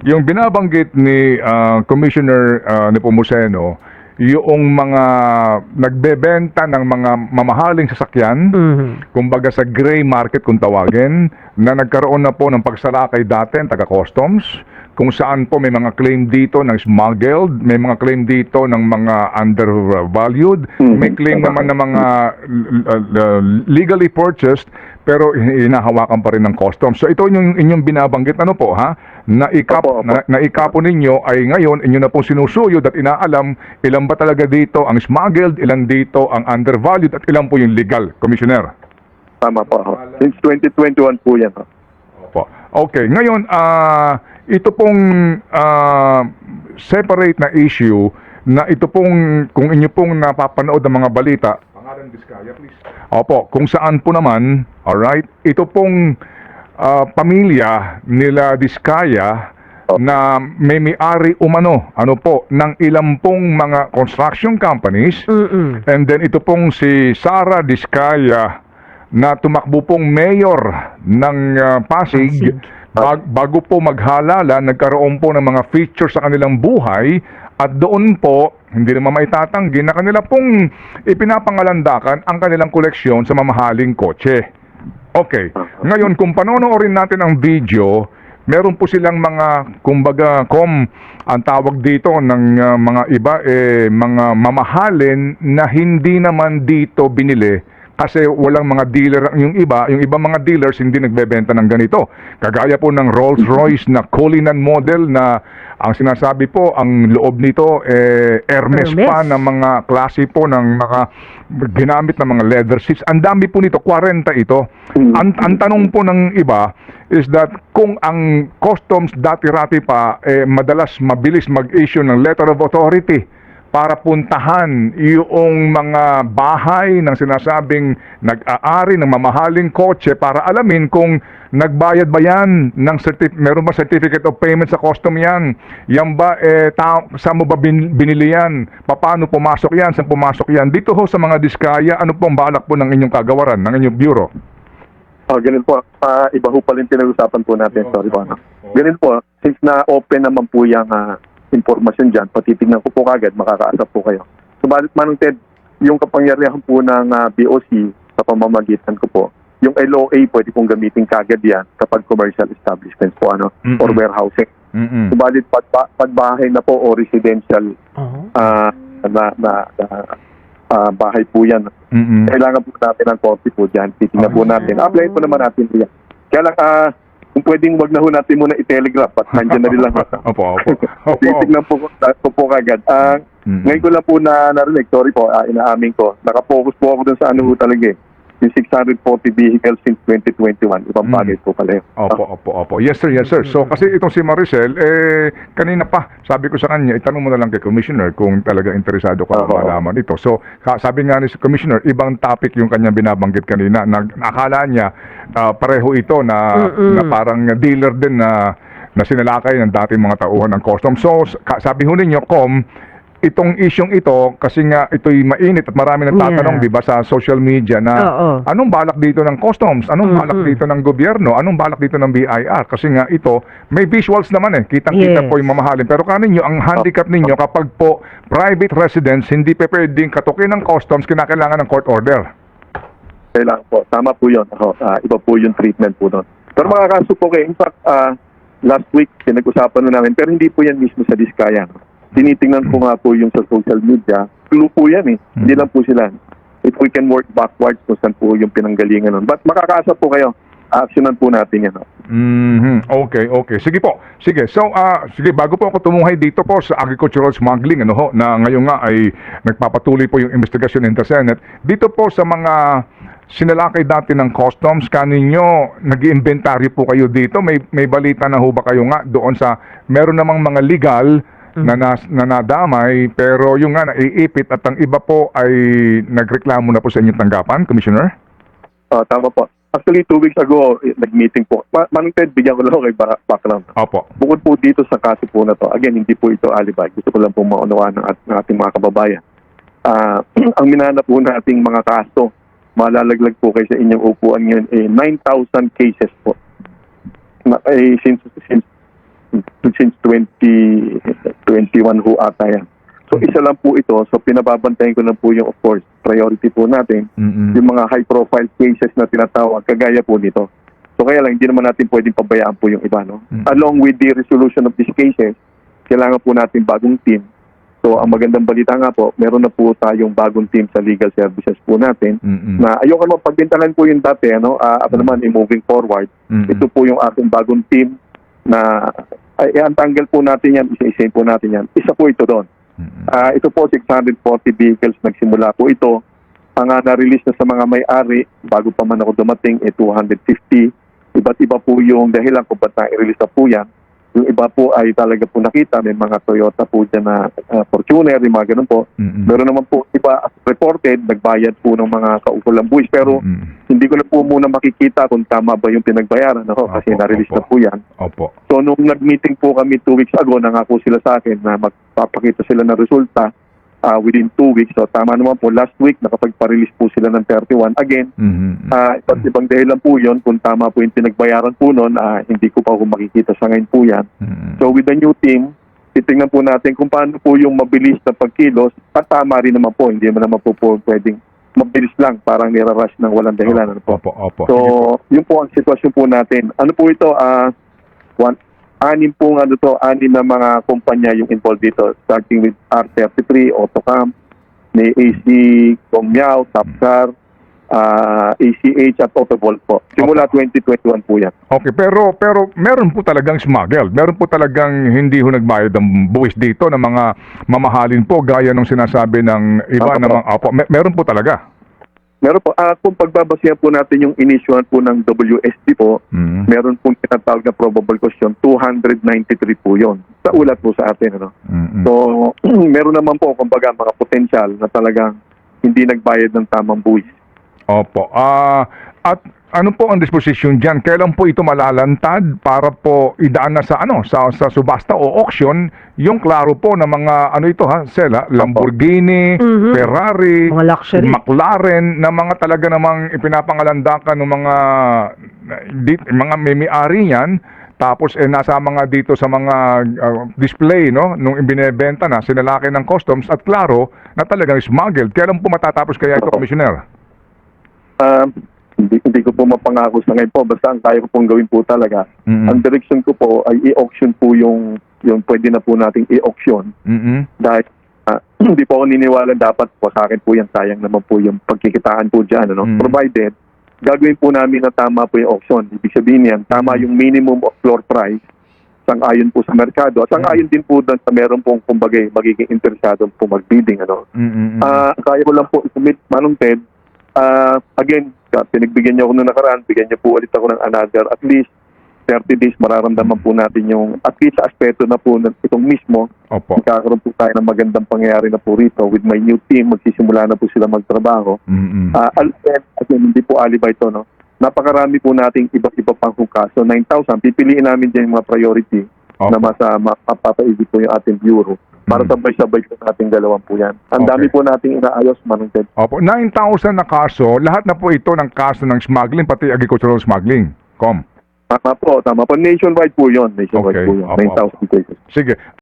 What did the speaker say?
yung binabanggit ni Commissioner Nepomuceno, yung mga nagbebenta ng mga mamahaling sasakyan, kumbaga sa gray market kung tawagin, na nagkaroon na po ng pagsalakay dati ng taga-customs, kung saan po may mga claim dito ng smuggled, may mga claim dito ng mga undervalued, may claim naman ng mga legally purchased, pero hinahawakan pa rin ng customs. So ito yung inyong binabanggit, ano po ha? Naikapo ninyo ay ngayon inyo na pong sinusuyod at inaalam ilan ba talaga dito ang smuggled, ilan dito ang undervalued at ilan po yung legal, Commissioner? Tama po. Since 2021 po yan. Opo. Okay, ngayon ito pong separate na issue na ito pong kung inyo pong napapanood ng mga balita, pangalan Diskaya please. Opo, kung saan po naman, alright, ito pong pamilya nila Diskaya na may-ari umano, ano po, ng ilang pong mga construction companies. And then ito pong si Sara Diskaya na tumakbo pong mayor ng Pasig. Bago po maghalala, nagkaroon po ng mga features sa kanilang buhay at doon po, hindi naman maitatanggi na kanila pong ipinapangalandakan ang kanilang koleksyon sa mamahaling kotse. Okay. Ngayon, kung panonoorin natin ang video, meron po silang mga, kumbaga, ang tawag dito ng mga iba, mga mamahalin na hindi naman dito binili kasi walang mga dealer. Yung iba mga dealers hindi nagbebenta ng ganito. Kagaya po ng Rolls-Royce na Cullinan model na ang sinasabi po, ang loob nito Hermes pa na mga klase po ng mga ginamit na mga leather seats. Ang dami po nito, 40 ito. Ang tanong po ng iba is that kung ang customs dati-rati pa madalas mabilis mag-issue ng letter of authority para puntahan yung mga bahay ng sinasabing nag-aari ng mamahaling kotse para alamin kung nagbayad ba yan ng meron ba certificate of payment sa custom yan? Yan ba, saan mo ba binili yan? Paano pumasok yan? Saan pumasok yan? Dito ho sa mga Diskaya, ano pong balak po ng inyong kagawaran, ng inyong bureau? Ganun po. Iba ho pala yung pinag-usapan po natin. Sorry po. Ganun po, since na-open naman po yung informasyon dyan, patitignan ko po kagad, makakaasap po kayo. Subalit Manong Ted, yung kapangyarihan po ng BOC sa pamamagitan ko po, yung LOA pwede pong gamitin kagad yan kapag commercial establishments po, or warehousing. Subalit pagbahay na po o residential bahay po yan. Kailangan po natin ng copy po dyan. Titignan po natin. Apply po naman natin yan. Kaya lang, kung pwedeng wag na ho natin muna i-telegraph at nandiyan na rin lang. Opo. Titignan po kagad. Ngayon ko lang po narinig, sorry po, inaamin ko. Nakapokus po ako dun sa talaga yung 640 vehicles since 2021. Ibang bagay po pala yun. Opo. Yes sir. So kasi itong si Maricel, kanina pa, sabi ko sa kanya, itanong mo na lang kay Commissioner kung talaga interesado ka na malaman ito. So sabi nga ni Commissioner, ibang topic yung kanyang binabanggit kanina. Akala niya, pareho ito na parang dealer din na sinalakay ng dating mga tauhan ng customs. So sabi ho ninyo, itong isyong ito, kasi nga ito'y mainit at marami nagtatanong, di ba, sa social media na anong balak dito ng customs, anong balak dito ng gobyerno, anong balak dito ng BIR, kasi nga ito, may visuals naman kitang-kita po yung mamahalin. Pero kaninyo, ang handicap ninyo, kapag po private residence, hindi pa pwedeng katukin ng customs, kinakailangan ng court order. Kailangan po, tama po yun. Iba po yung treatment po doon. Pero mga kaso po in fact, last week, pinag-usapan namin, pero hindi po yan mismo sa Diskaya. Tinitingnan ko nga po yung sa social media. Clue po yan Hindi lang po sila. If we can work backwards kung saan po yung pinanggalingan nun. But makakaasa po kayo. Actionan po natin yan. Okay. Sige po. Sige. So, bago po ako tumuhay dito po sa agricultural smuggling, na ngayon nga ay nagpapatuloy po yung investigasyon ng Senate. Dito po sa mga sinalakay dati ng customs, kaninyo, nag-iinventaryo po kayo dito. May balita na ho ba kayo nga doon sa, meron namang mga legal na nadamay, pero yung nga naiipit at ang iba po ay nagreklamo na po sa inyong tanggapan, Commissioner? Tama po. Actually, 2 weeks ago, nag-meeting po. Manong Ted, bigyan ko lang kay background. Opo. Bukod po dito sa kaso po na to, again, hindi po ito alibay. Gusto ko lang po maunawaan ng ating mga kababayan. Ang minanap po nating mga kaso, malalaglag po kayo sa inyong upuan ngayon, 9,000 cases po. Since since 2021 ho ata yan. So isa lang po ito. So pinababantayan ko lang po yung, of course, priority po natin, yung mga high-profile cases na tinatawag, kagaya po nito. So kaya lang, hindi naman natin pwedeng pabayaan po yung iba. No? Along with the resolution of these cases, kailangan po natin bagong team. So ang magandang balita nga po, meron na po tayong bagong team sa legal services po natin na ayoko naman pagbintangan po yung dati, ano, at naman moving forward. Ito po yung ating bagong team na ang tanggal po natin yan, isa-isayin po natin yan. Isa po ito doon. Ito po 640 vehicles nagsimula po ito. Ang na-release na sa mga may-ari bago pa man ako dumating 250. Iba't iba po yung dahilan kung ba't na-release na po yan. Yung iba po ay talaga po nakita, may mga Toyota po dyan na Fortuner, yung mga ganun po. Meron naman po iba as reported, nagbayad po ng mga kaukulang buwis. Pero hindi ko na po muna makikita kung tama ba yung pinagbayaran. Ako, kasi na-release na po yan. Opo. So nung nag-meeting po kami 2 weeks ago, nangako sila sa akin na magpapakita sila ng resulta within 2 weeks. So tama naman po, last week nakapagpa-release po sila ng 31. Again, iba't ibang dahilan po yun. Kung tama po yung pinagbayaran po nun, hindi ko pa po makikita sa ngayon po yan. So with the new team, titingnan po natin kung paano po yung mabilis na pagkilos at tama rin naman po. Hindi naman po pwedeng mabilis lang, parang nirarush ng walang dahilan. Ano po? Opo. So, yun po ang sitwasyon po natin. Ano po ito? Anim na mga kumpanya yung involved dito, starting with R33, Autocam, may AC, Gomyao, Tapcar, ACH at Autovolt po. Simula 2021 po yan. Okay, pero meron po talagang smuggled. Meron po talagang hindi ho nagbayad ng buwis dito ng mga mamahalin po gaya ng sinasabi ng iba na mga meron po talaga. Meron po, kung pagbabasihan po natin yung inissuean po ng WSD po, meron pong tinatawag na probable cause yun, 293 po yun. Sa ulat po sa atin. Ano? So, meron naman po, kumbaga, mga potential na talagang hindi nagbayad ng tamang buwis. Opo. At ano po ang disposition diyan? Kailan po ito malalantad para po idaan na sa sa subasta o auction yung klaro po na mga Sela, Lamborghini, Ferrari, mga luxury, McLaren na mga talaga namang ipinapangalandakan ng mga may-ari niyan. Tapos nasa mga dito sa mga display nung ibinebenta na sinalaki ng customs at klaro na talagang smuggled. Kailan po matatapos kaya ito, Commissioner? Hindi ko po mapangako sa ngayon po. Basta ang kaya ko pong gawin po talaga. Ang direction ko po ay i-auction po yung pwede na po nating i-auction. Dahil hindi po ako niniwala dapat po sa akin po yan. Sayang naman po yung pagkikitaan po dyan. Provided, gagawin po namin na tama po yung auction. Ibig sabihin yan, tama yung minimum of floor price sang-ayon po sa merkado. At sang-ayon din po doon sa meron pong kumbaga magiging interesado po mag-bidding. Kaya ko lang po i-commit, Manong Ted. Again, pinagbigyan niyo ako nung nakaraan, bigyan niyo po ulit ako ng another at least 30 days, mararamdaman po natin yung at least sa aspeto na po itong mismo. Opo. Magkakaroon po tayo ng magandang pangyayari na po rito with my new team. Magsisimula na po sila magtrabaho. Again, hindi po alibay ito. Napakarami po nating iba't iba pang hukaso. 9,000, pipiliin namin dyan yung mga priority na mapapaigit po yung ating bureau. Para sabay-sabay po nating dalawang po yan. Ang dami po nating inaayos, Manong Ted. Opo, 9,000 na kaso, lahat na po ito ng kaso ng smuggling, pati agricultural smuggling. Tama po. Nationwide po yun. Nationwide po yun. Opo. 9,000 cases. Sige.